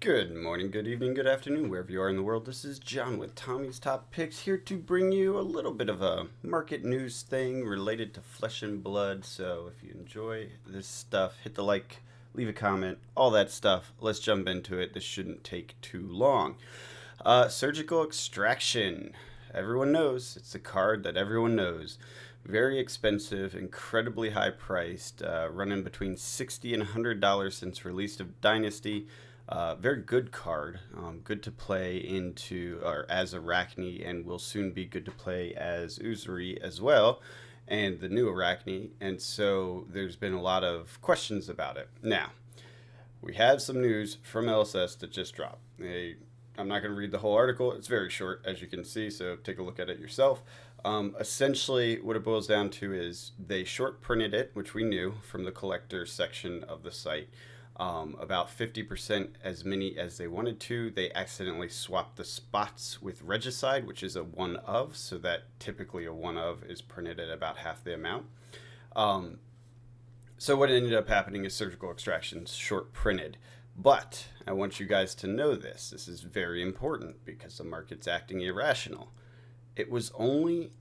Good morning, good evening, good afternoon, wherever you are in the world. This is John with Tommy's Top Picks, here to bring you a little bit of a market news thing related to flesh and blood. So if you enjoy this stuff, hit the like, leave a comment, all that stuff. Let's jump into it. This shouldn't take too long. Surgical extraction. Everyone knows. It's a card that everyone knows. Very expensive, incredibly high priced, running between $60 and $100 since release of Dynasty. Very good card. Good to play into or as Arachne, and will soon be good to play as Uzuri as well, and the new Arachne. And so there's been a lot of questions about it. Now, we have some news from LSS that just dropped. I'm not going to read the whole article. It's very short, as you can see, so take a look at it yourself. Essentially, what it boils down to is they short printed it, which we knew from the collector section of the site. About 50% as many as they wanted to. They accidentally swapped the spots with Regicide, which is a one of, so that typically a one of is printed at about half the amount. Um, so what ended up happening is surgical extractions short printed. But I want you guys to know this. This is very important because the market's acting irrational. It was only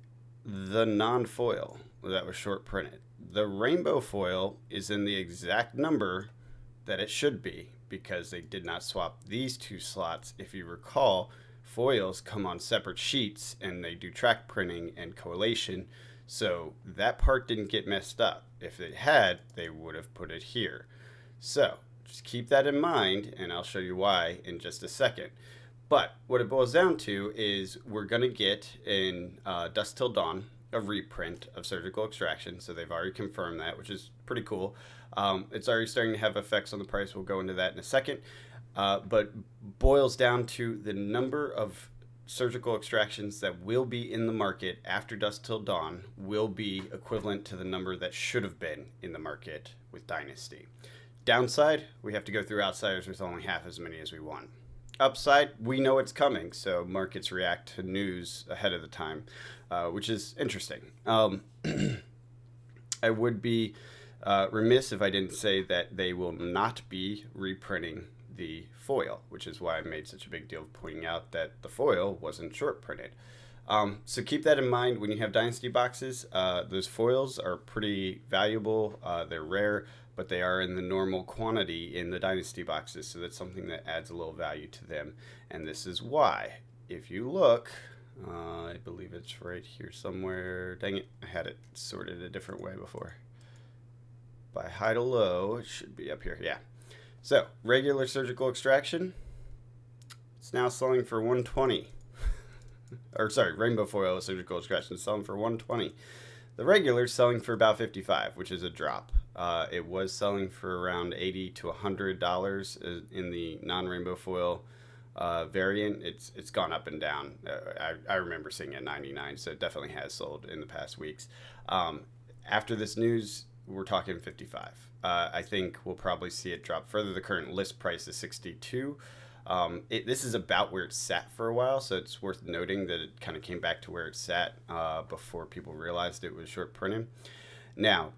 the non-foil that was short printed. The rainbow foil is in the exact number that it should be because they did not swap these two slots. If you recall, foils come on separate sheets and they do track printing and collation, so that part didn't get messed up. If it had, they would have put it here. So just keep that in mind, and I'll show you why in just a second. But what it boils down to is we're going to get in Dusk Till Dawn a reprint of Surgical Extraction, so they've already confirmed that, which is pretty cool. It's already starting to have effects on the price. We'll go into that in a second. But boils down to the number of surgical extractions that will be in the market after Dusk Till Dawn will be equivalent to the number that should have been in the market with Dynasty. Downside, we have to go through Outsiders with only half as many as we want. Upside, we know it's coming, so markets react to news ahead of the time, which is interesting. I would be remiss if I didn't say that they will not be reprinting the foil, which is why I made such a big deal of pointing out that the foil wasn't short printed. So keep that in mind when you have Dynasty boxes. Those foils are pretty valuable. They're rare, but they are in the normal quantity in the Dynasty boxes, so that's something that adds a little value to them. And this is why. If you look, I believe it's right here somewhere. Dang it, I had it sorted a different way before. By high to low, it should be up here. Yeah. So, regular surgical extraction, it's now selling for 120. Or sorry, rainbow foil surgical extraction is selling for 120. The regular is selling for about 55, which is a drop. It was selling for around $80 to $100 in the non-rainbow foil variant. It's gone up and down. I remember seeing it at 99, so it definitely has sold in the past weeks. After this news, we're talking 55. I think we'll probably see it drop further. The current list price is 62. This is about where it sat for a while, so it's worth noting that it kind of came back to where it sat before people realized it was short printing. Now,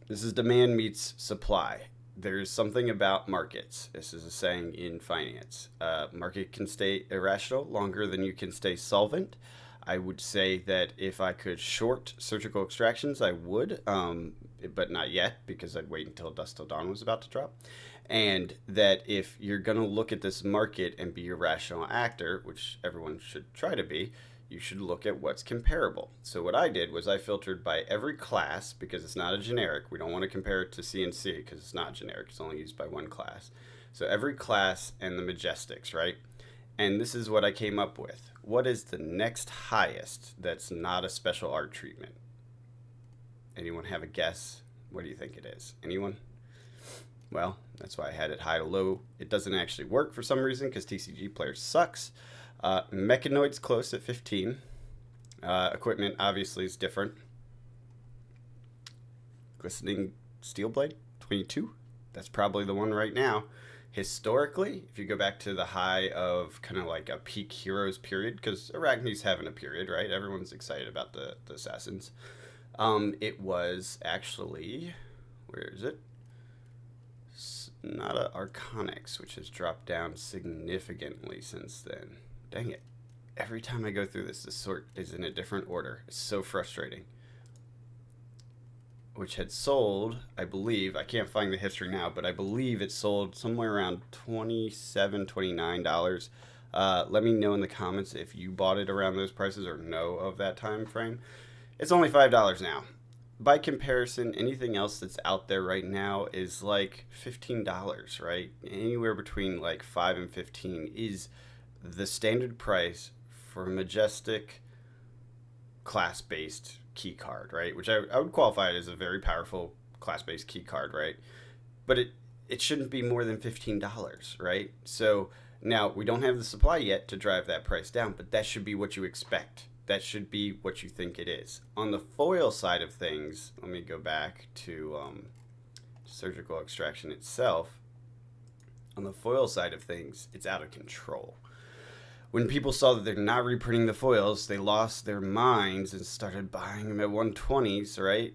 this is demand meets supply. There's something about markets. This is a saying in finance. Market can stay irrational longer than you can stay solvent. I would say that if I could short surgical extractions, I would, but not yet because I'd wait until Dusk Till Dawn was about to drop. And that if you're going to look at this market and be a rational actor, which everyone should try to be, you should look at what's comparable. So what I did was I filtered by every class because it's not a generic. We don't want to compare it to CNC because it's not generic. It's only used by one class. So every class and the Majestics, right? And this is what I came up with. What is the next highest that's not a special art treatment? Anyone have a guess? What do you think it is? Anyone? Well, that's why I had it high to low. It doesn't actually work for some reason because TCG Player sucks. Mechanoid's close at 15. Equipment obviously is different. Glistening Steel Blade, 22. That's probably the one right now. Historically, if you go back to the high of kind of like a peak Heroes period, because Arachne's having a period, right? Everyone's excited about the Assassins. It was actually, where is it? not a Arconyx, which has dropped down significantly since then. Dang it. Every time I go through this, the sort is in a different order. It's so frustrating. Which had sold, I believe, I can't find the history now, but I believe it sold somewhere around $27, $29. Let me know in the comments if you bought it around those prices or know of that time frame. It's only $5 now. By comparison, anything else that's out there right now is like $15, right? Anywhere between like 5 and 15 is the standard price for a Majestic class-based key card, right? Which I would qualify it as a very powerful class-based key card, right? But it shouldn't be more than $15, right? So now we don't have the supply yet to drive that price down, but that should be what you expect. That should be what you think it is. On the foil side of things, let me go back to surgical extraction itself. On the foil side of things, it's out of control. When people saw that they're not reprinting the foils, they lost their minds and started buying them at 120s, right?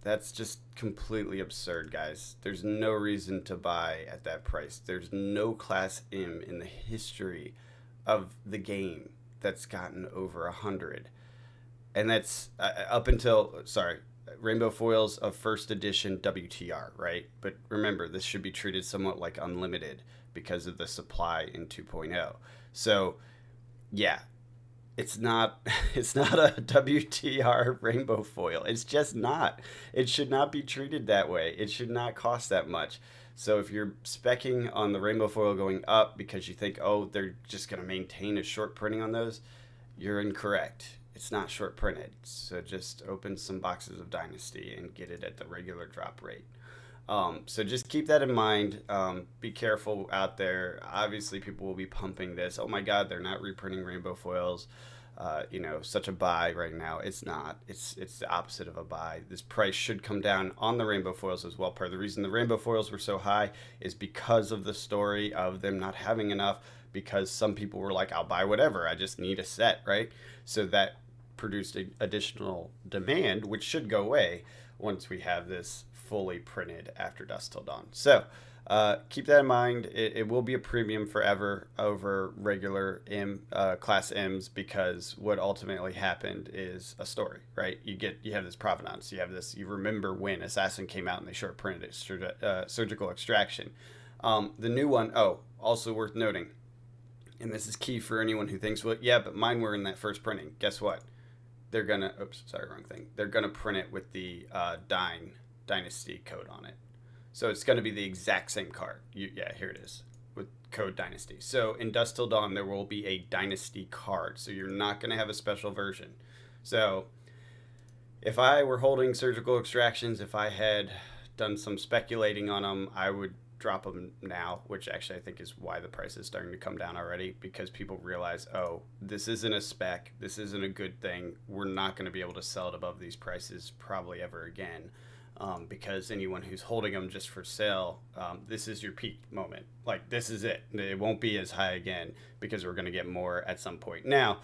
That's just completely absurd, guys. There's no reason to buy at that price. There's no Class M in the history of the game that's gotten over 100. And that's up until, Rainbow Foils of first edition WTR, right? But remember, this should be treated somewhat like unlimited because of the supply in 2.0. So, yeah, it's not a WTR rainbow foil. It's just not. It should not be treated that way. It should not cost that much. So if you're speccing on the rainbow foil going up because you think, oh, they're just going to maintain a short printing on those, you're incorrect. It's not short printed. So just open some boxes of Dynasty and get it at the regular drop rate. So just keep that in mind. Be careful out there. Obviously, people will be pumping this. Oh my God, they're not reprinting rainbow foils. Such a buy right now. It's not. It's the opposite of a buy. This price should come down on the rainbow foils as well. Part of the reason the rainbow foils were so high is because of the story of them not having enough. Because some people were like, "I'll buy whatever. I just need a set," right? So that produced additional demand, which should go away once we have this fully printed after Dusk Till Dawn. So keep that in mind. It will be a premium forever over regular Class M's because what ultimately happened is a story, right? You have this provenance. You remember when Assassin came out and they short printed it, Surgical Extraction. The new one, also worth noting, and this is key for anyone who thinks, well, yeah, but mine were in that first printing. Guess what? They're gonna, wrong thing. They're gonna print it with the Dynasty code on it. So it's gonna be the exact same card. Here it is with code Dynasty. So in Dusk Till Dawn, there will be a Dynasty card. So you're not gonna have a special version. So if I were holding Surgical Extractions, if I had done some speculating on them, I would drop them now, which actually I think is why the price is starting to come down already, because people realize, oh, this isn't a spec, this isn't a good thing, we're not going to be able to sell it above these prices probably ever again, because anyone who's holding them just for sale, this is your peak moment. Like, this is it. It won't be as high again because we're going to get more at some point. Now,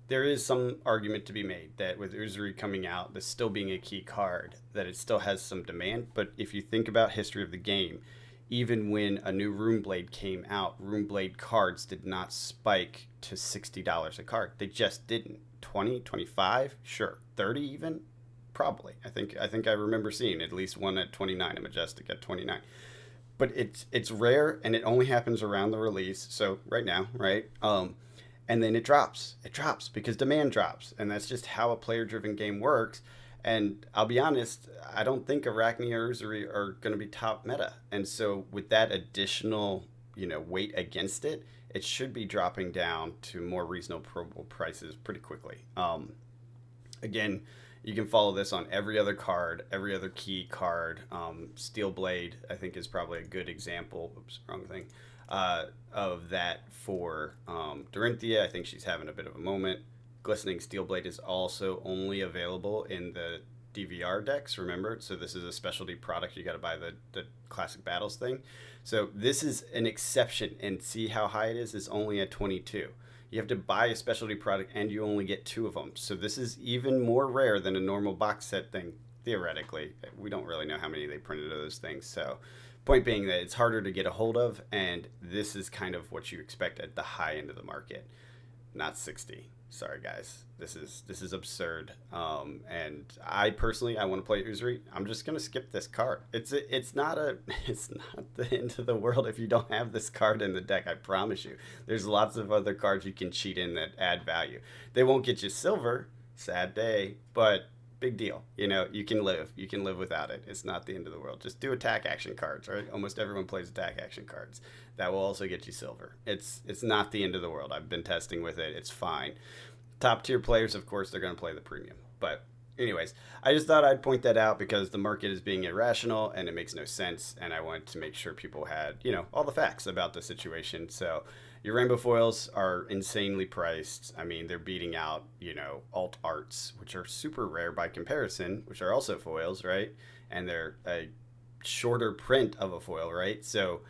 there is some argument to be made that with Uzuri coming out, this still being a key card, that it still has some demand. But if you think about history of the game, even when a new Runeblade came out, Runeblade cards did not spike to $60 a card. They just didn't. 20, 25, sure. 30 even? Probably. I think I remember seeing at least one at 29, a Majestic at 29. But it's rare, and it only happens around the release. So right now, right? And then it drops. It drops because demand drops. And that's just how a player-driven game works. And I'll be honest, I don't think Arachne or Uzuri are going to be top meta. And so with that additional, weight against it, it should be dropping down to more reasonable prices pretty quickly. Again, you can follow this on every other card, every other key card. Steelblade, I think, is probably a good example. Oops, wrong thing. Of that for Dorinthia. I think she's having a bit of a moment. Glistening Steelblade is also only available in the DVR decks, remember? So this is a specialty product. You got to buy the Classic Battles thing. So this is an exception, and see how high it is? It's only at 22. You have to buy a specialty product, and you only get 2 of them. So this is even more rare than a normal box set thing, theoretically. We don't really know how many they printed of those things, so... Point being that it's harder to get a hold of, and this is kind of what you expect at the high end of the market, not 60. Sorry guys, this is absurd. And I personally, I want to play Uzuri. I'm just gonna skip this card. It's not a it's not the end of the world if you don't have this card in the deck. I promise you. There's lots of other cards you can cheat in that add value. They won't get you silver. Sad day, but big deal. You know, you can live. You can live without it. It's not the end of the world. Just do attack action cards, right? Almost everyone plays attack action cards. That will also get you silver. It's not the end of the world. I've been testing with it. It's fine. Top tier players, of course, they're going to play the premium. But anyways, I just thought I'd point that out because the market is being irrational and it makes no sense. And I wanted to make sure people had, all the facts about the situation. So your rainbow foils are insanely priced. I mean, they're beating out, alt arts, which are super rare by comparison, which are also foils, right? And they're a shorter print of a foil, right? So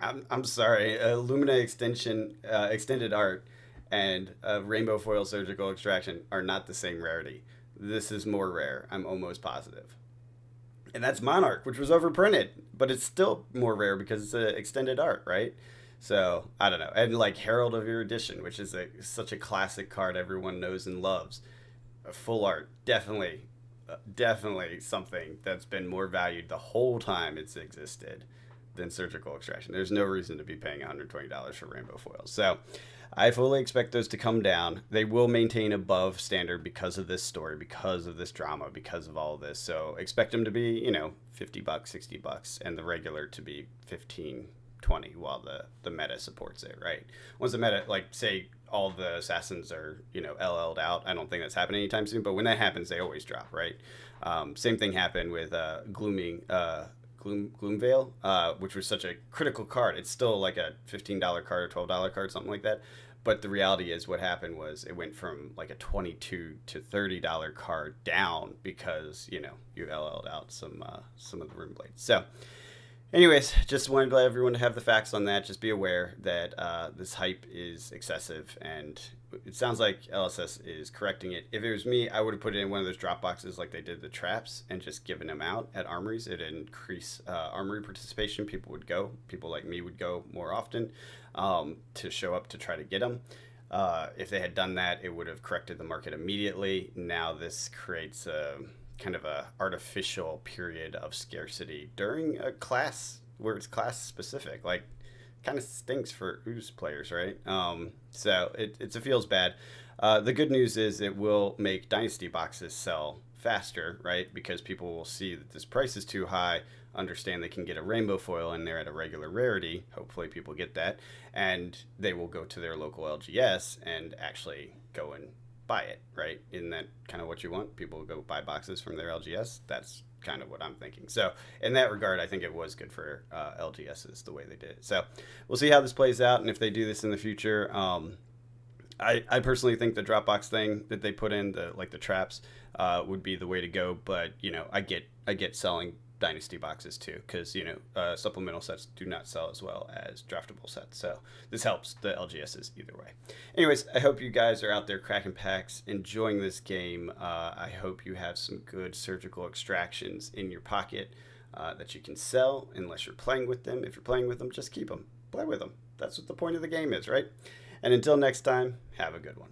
I'm sorry, Lumina extended art and rainbow foil surgical extraction are not the same rarity. This is more rare, I'm almost positive. And that's Monarch, which was overprinted, but it's still more rare because it's an extended art, right? So, I don't know. And like Herald of Erudition, which is such a classic card everyone knows and loves. Full art, definitely something that's been more valued the whole time it's existed than surgical extraction. There's no reason to be paying $120 for rainbow foils. So I fully expect those to come down. They will maintain above standard because of this story, because of this drama, because of all of this. So expect them to be, $50, $60, and the regular to be 15, 20 while the meta supports it, right? Once the meta, like say all the assassins are, LL'd out, I don't think that's happening anytime soon, but when that happens, they always drop, right? Same thing happened with Gloomveil, which was such a critical card. It's still like a $15 card or $12 card, something like that. But the reality is what happened was it went from like a $22 to $30 card down because, you LL'd out some of the rune blades. So anyways, just wanted to let everyone have the facts on that. Just be aware that this hype is excessive, and it sounds like LSS is correcting it. If it was me, I would have put it in one of those drop boxes like they did the traps and just given them out at armories. It'd increase armory participation. People like me would go more often to show up to try to get them. If they had done that, it would have corrected the market immediately. Now this creates a kind of a artificial period of scarcity during a class where it's class specific. Like, kind of stinks for Ooze players, right? So it feels bad. The good news is it will make Dynasty boxes sell faster, right? Because people will see that this price is too high, understand they can get a rainbow foil in there at a regular rarity. Hopefully people get that. And they will go to their local LGS and actually go and buy it, right? Isn't that kind of what you want? People go buy boxes from their LGS. That's kind of what I'm thinking. So in that regard, I think it was good for LGSs the way they did it. So we'll see how this plays out, and if they do this in the future. I personally think the Dropbox thing that they put in, the traps, would be the way to go. But I get selling Dynasty boxes too, because supplemental sets do not sell as well as draftable sets. So this helps the LGSs either way. Anyways, I hope you guys are out there cracking packs, enjoying this game. I hope you have some good surgical extractions in your pocket that you can sell, unless you're playing with them. If you're playing with them, just keep them. Play with them. That's what the point of the game is, right? And until next time, have a good one.